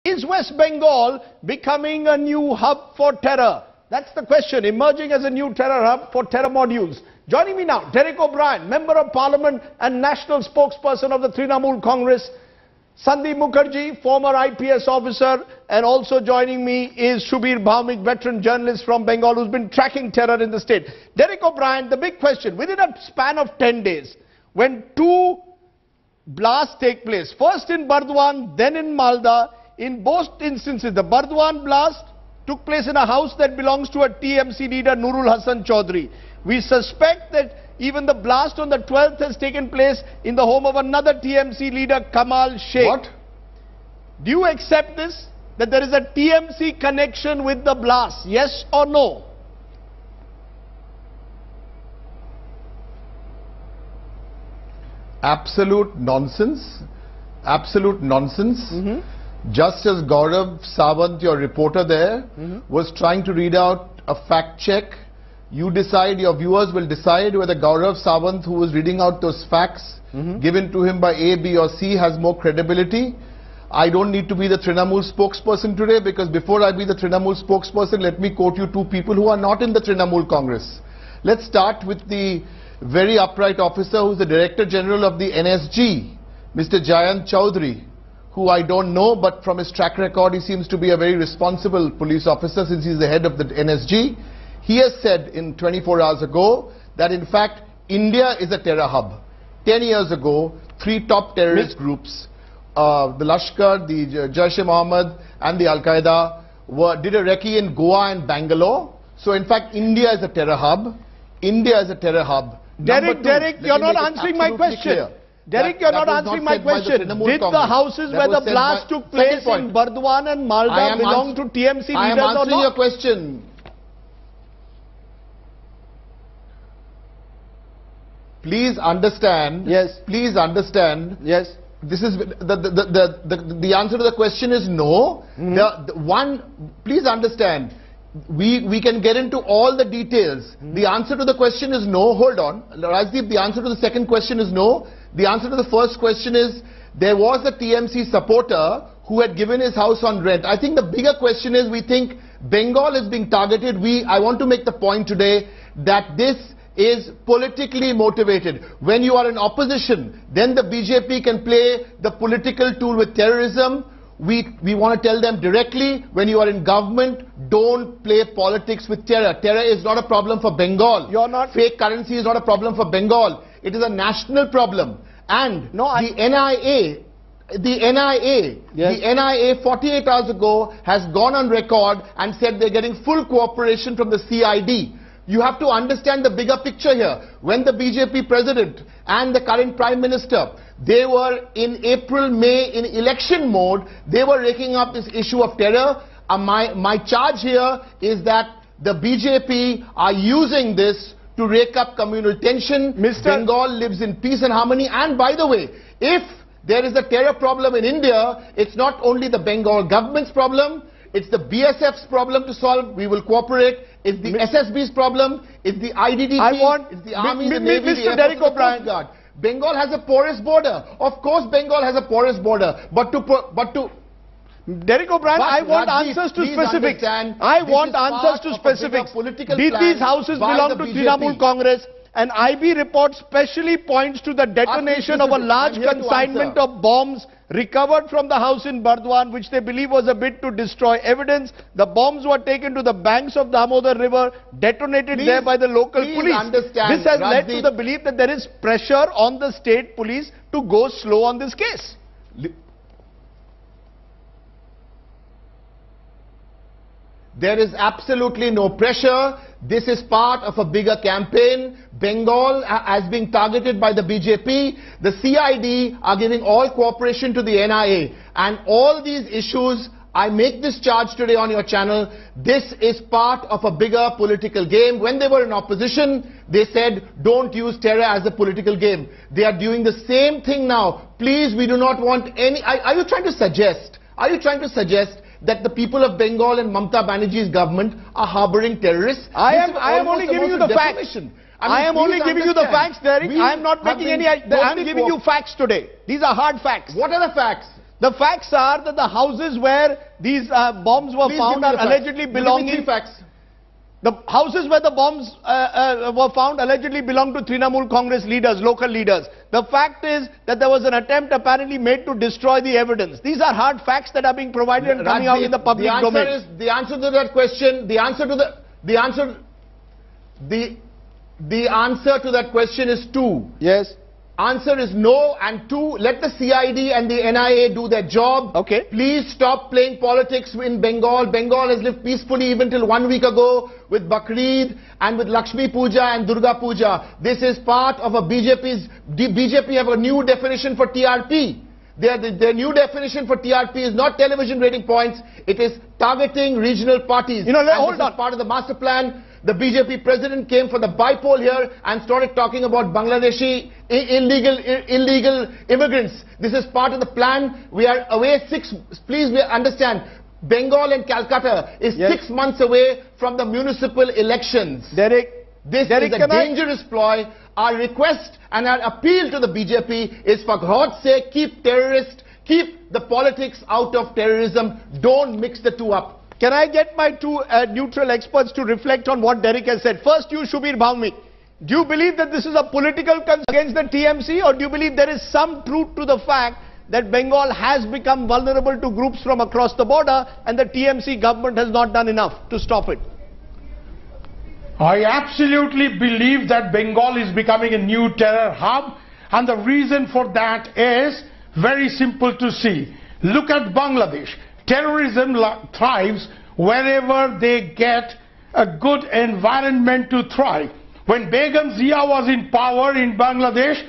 Is West Bengal becoming a new hub for terror? That's the question, emerging as a new terror hub for terror modules. Joining me now, Derek O'Brien, Member of Parliament and National Spokesperson of the Trinamool Congress. Sandeep Mukherjee, former IPS officer, and also joining me is Shubir Bhaumik, veteran journalist from Bengal who's been tracking terror in the state. Derek O'Brien, the big question, within a span of 10 days, when two blasts take place, first in Burdwan, then in Malda, in both instances, the Burdwan blast took place in a house that belongs to a TMC leader, Nurul Hassan Chaudhry. We suspect that even the blast on the 12th has taken place in the home of another TMC leader, Kamal Sheikh. What? Do you accept this? That there is a TMC connection with the blast? Yes or no? Absolute nonsense. Absolute nonsense. Just as Gaurav Sawant, your reporter there, was trying to read out a fact check, you decide, your viewers will decide whether Gaurav Sawant, who was reading out those facts given to him by A, B or C, has more credibility. I don't need to be the Trinamool spokesperson today, because before I be the Trinamool spokesperson, let me quote you two people who are not in the Trinamool Congress. Let's start with the very upright officer who is the Director General of the NSG, Mr. Jayant Chaudhary, who I don't know, but from his track record he seems to be a very responsible police officer since he's the head of the NSG. He has said in 24 hours ago that in fact India is a terror hub. 10 years ago, three top terrorist groups, the Lashkar, the Jaish-e-Mohammed and the Al-Qaeda did a recce in Goa and Bangalore. So in fact India is a terror hub. India is a terror hub. Derek, you're not answering my question. Derek, you're not answering my question. Did the houses where the blast took place in Burdwan and Malda belong to TMC leaders or not? I am answering your question. Please understand. Yes. Please understand. Yes. This is the answer to the question is no. Please understand. We can get into all the details. The answer to the question is no. Hold on, Rajdeep. The answer to the second question is no. The answer to the first question is there was a TMC supporter who had given his house on rent. I think the bigger question is we think Bengal is being targeted. I want to make the point today that this is politically motivated. When you are in opposition, then the BJP can play the political tool with terrorism. We want to tell them directly, when you are in government, don't play politics with terror. Terror is not a problem for Bengal. Fake currency is not a problem for Bengal. It is a national problem. And the NIA 48 hours ago has gone on record and said they're getting full cooperation from the CID. You have to understand the bigger picture here. When the BJP president and the current Prime Minister, they were in April, May in election mode, they were raking up this issue of terror. My charge here is that the BJP are using this to rake up communal tension. Bengal lives in peace and harmony. And by the way, if there is a terror problem in India, it's not only the Bengal government's problem, it's the BSF's problem to solve. We will cooperate. It's the SSB's problem. It's the IDDP. It's the Army, the Navy, the Air Force, the Coast Guard. Bengal has a porous border. Of course, Bengal has a porous border. But to Derek O'Brien, I want answers to specifics. I want answers to specifics. Did these houses belong to Trinamool Congress? An IB report specially points to the detonation of a large consignment of bombs recovered from the house in Burdwan, which they believe was a bid to destroy evidence. The bombs were taken to the banks of the Damodar River, detonated there by the local police. This has led to the belief that there is pressure on the state police to go slow on this case. There is absolutely no pressure. This is part of a bigger campaign. Bengal as being targeted by the BJP. The CID are giving all cooperation to the NIA. And all these issues, I make this charge today on your channel. This is part of a bigger political game. When they were in opposition, they said, don't use terror as a political game. They are doing the same thing now. Please, we do not want any... Are you trying to suggest that the people of Bengal and Mamata Banerjee's government are harboring terrorists? I am only giving you the facts. I am only giving you the facts, Derek. I am not making any... I am giving you facts today. These are hard facts. What are the facts? The facts are that the houses where these bombs were found are allegedly belonging... The houses where the bombs were found allegedly belong to Trinamool Congress leaders, local leaders. The fact is that there was an attempt apparently made to destroy the evidence. These are hard facts that are being provided and coming out in the public domain. The answer to that question, the answer to that question is two. Yes. Answer is no, and two, let the CID and the NIA do their job. Okay. Please stop playing politics in Bengal. Bengal has lived peacefully even till 1 week ago with Bakrid and with Lakshmi Puja and Durga Puja. This is part of a BJP have a new definition for TRP. Their new definition for TRP is not television rating points, it is targeting regional parties. Hold on. Part of the master plan. The BJP president came for the bipole here and started talking about Bangladeshi illegal immigrants. This is part of the plan. We are away please understand, Bengal and Calcutta is 6 months away from the municipal elections. Derek, this is a dangerous ploy. Our request and our appeal to the BJP is, for God's sake, keep the politics out of terrorism. Don't mix the two up. Can I get my two neutral experts to reflect on what Derek has said? First, you, Shubir Bhaumik. Do you believe that this is a political concern against the TMC, or do you believe there is some truth to the fact that Bengal has become vulnerable to groups from across the border and the TMC government has not done enough to stop it? I absolutely believe that Bengal is becoming a new terror hub, and the reason for that is very simple to see. Look at Bangladesh. Terrorism thrives wherever they get a good environment to thrive. When Begum Zia was in power in Bangladesh,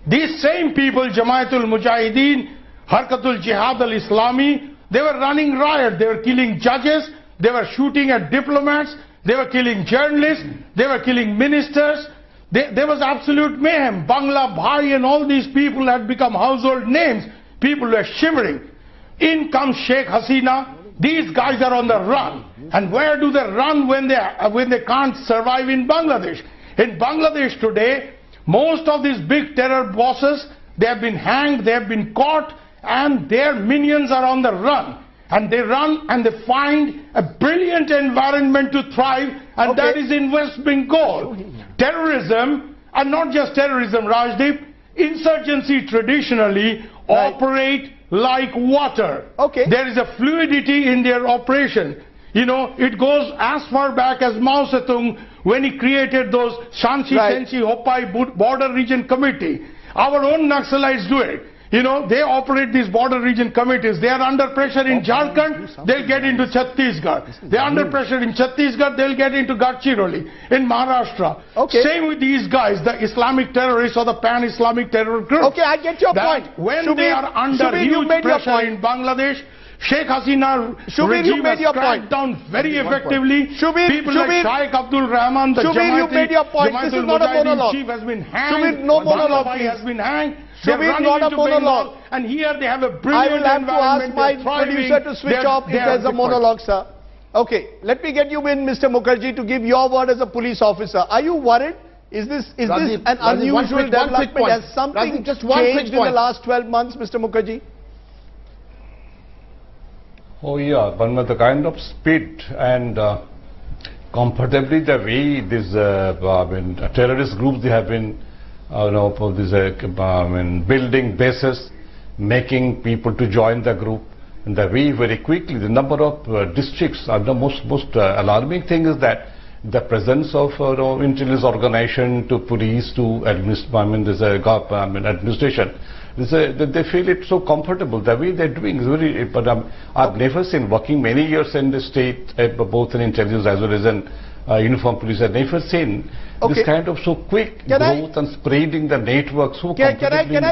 these same people, Jamaatul Mujahideen, Harkatul Jihad al-Islami, they were running riot. They were killing judges, they were shooting at diplomats, they were killing journalists, they were killing ministers. There was absolute mayhem. Bangla Bhai and all these people had become household names. People were shivering. In comes Sheikh Hasina. These guys are on the run. And where do they run when they can't survive in Bangladesh? In Bangladesh today, most of these big terror bosses, they have been hanged, they have been caught, and their minions are on the run. And they run and they find a brilliant environment to thrive, and that is in West Bengal. Terrorism, and not just terrorism, Rajdeep, insurgency traditionally operate like water. There is a fluidity in their operation. It goes as far back as Mao Zedong when he created those Shanxi, Tenchi, Hopai border region committee. Our own Naxalites do it. They operate these border region committees. They are under pressure in Jharkhand, they'll get into Chhattisgarh. They are under pressure in Chhattisgarh, they'll get into Gadchiroli. In Maharashtra. Same with these guys, the Islamic terrorists or the pan-Islamic terror groups. I get your point. When they are under huge pressure in Bangladesh, Sheikh Hasina regime has cracked down very effectively. People like Shaikh Abdul Rahman, the Jamaatul Mujahideen chief has been hanged. Bangla has been hanged. They're running into Bengal, and here they have a brilliant environment. I will have to ask my producer to switch off if there's a monologue, sir. Let me get you in, Mr. Mukherjee, to give your word as a police officer. Are you worried? Is this an unusual development? Has something changed in the last 12 months, Mr. Mukherjee? Oh yeah, but the kind of speed and comfortably the way these terrorist groups, they have been building bases, making people to join the group, and the way very quickly the number of districts. And the most alarming thing is that the presence of intelligence organization to police to administration. They feel it so comfortable. The way they're doing is very. But I've never seen, working many years in the state, both in intelligence as well as in uniform police, I've never seen this kind of so quick growth and spreading the network so comfortably in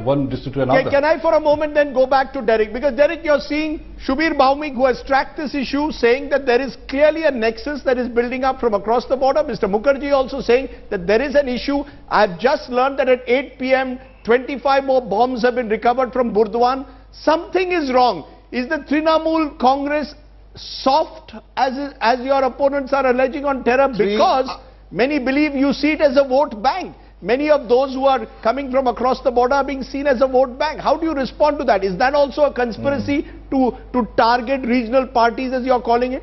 one district to another. Can I for a moment then go back to Derek? Because Derek, you're seeing Shubir Bhaumik, who has tracked this issue, saying that there is clearly a nexus that is building up from across the border. Mr. Mukherjee also saying that there is an issue. I've just learned that at 8 p.m. 25 more bombs have been recovered from Burdwan. Something is wrong. Is the Trinamool Congress soft as your opponents are alleging on terror? Because many believe you see it as a vote bank. many of those who are coming from across the border are being seen as a vote bank. How do you respond to that? Is that also a conspiracy to target regional parties, as you're calling it?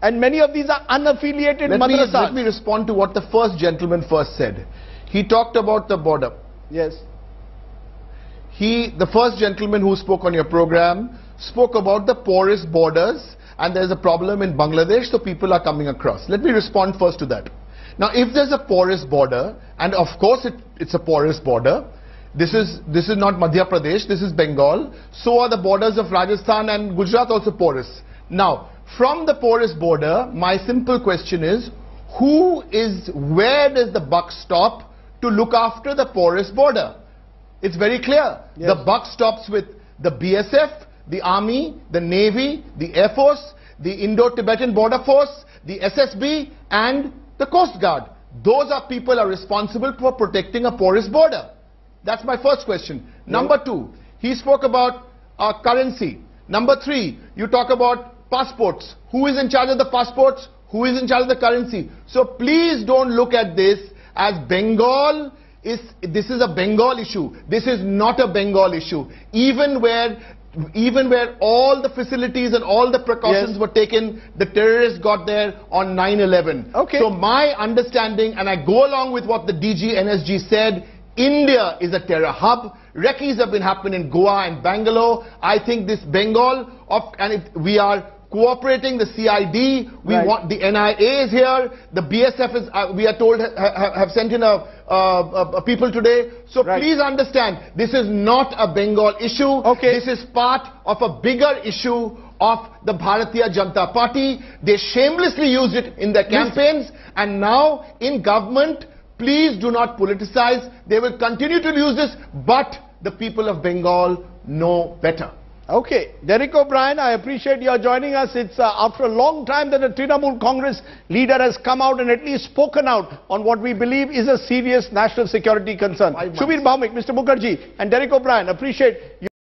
And many of these are unaffiliated madrasas. Let me respond to what the first gentleman first said. He talked about the border. Yes. The first gentleman who spoke on your program spoke about the porous borders, and there's a problem in Bangladesh, so people are coming across. Let me respond first to that. Now, if there's a porous border, and of course it's a porous border, this is not Madhya Pradesh, this is Bengal, so are the borders of Rajasthan and Gujarat also porous. Now, from the porous border, my simple question is, where does the buck stop to look after the porous border? It's very clear. Yes. The buck stops with the BSF, the Army, the Navy, the Air Force, the Indo-Tibetan Border Force, the SSB and the Coast Guard. Those are people are responsible for protecting a porous border. That's my first question. Yes. Number two, he spoke about currency. Number three, you talk about passports. Who is in charge of the passports? Who is in charge of the currency? So please don't look at this as Bengal. This is a Bengal issue. This is not a Bengal issue. Even where all the facilities and all the precautions were taken, the terrorists got there on 9/11. Okay. So my understanding, and I go along with what the DG NSG said, India is a terror hub. Recce's have been happening in Goa and Bangalore. I think this Bengal, and if we are cooperating, the CID, we want the NIA is here, the BSF is, we are told, have sent in people today. So please understand, this is not a Bengal issue. Okay. This is part of a bigger issue of the Bharatiya Janata Party. They shamelessly used it in their campaigns, and now in government, please do not politicize. They will continue to use this, but the people of Bengal know better. Okay, Derek O'Brien, I appreciate your joining us. It's after a long time that a Trinamool Congress leader has come out and at least spoken out on what we believe is a serious national security concern. Shubir Bhaumik, Mr. Mukherjee and Derek O'Brien, appreciate you.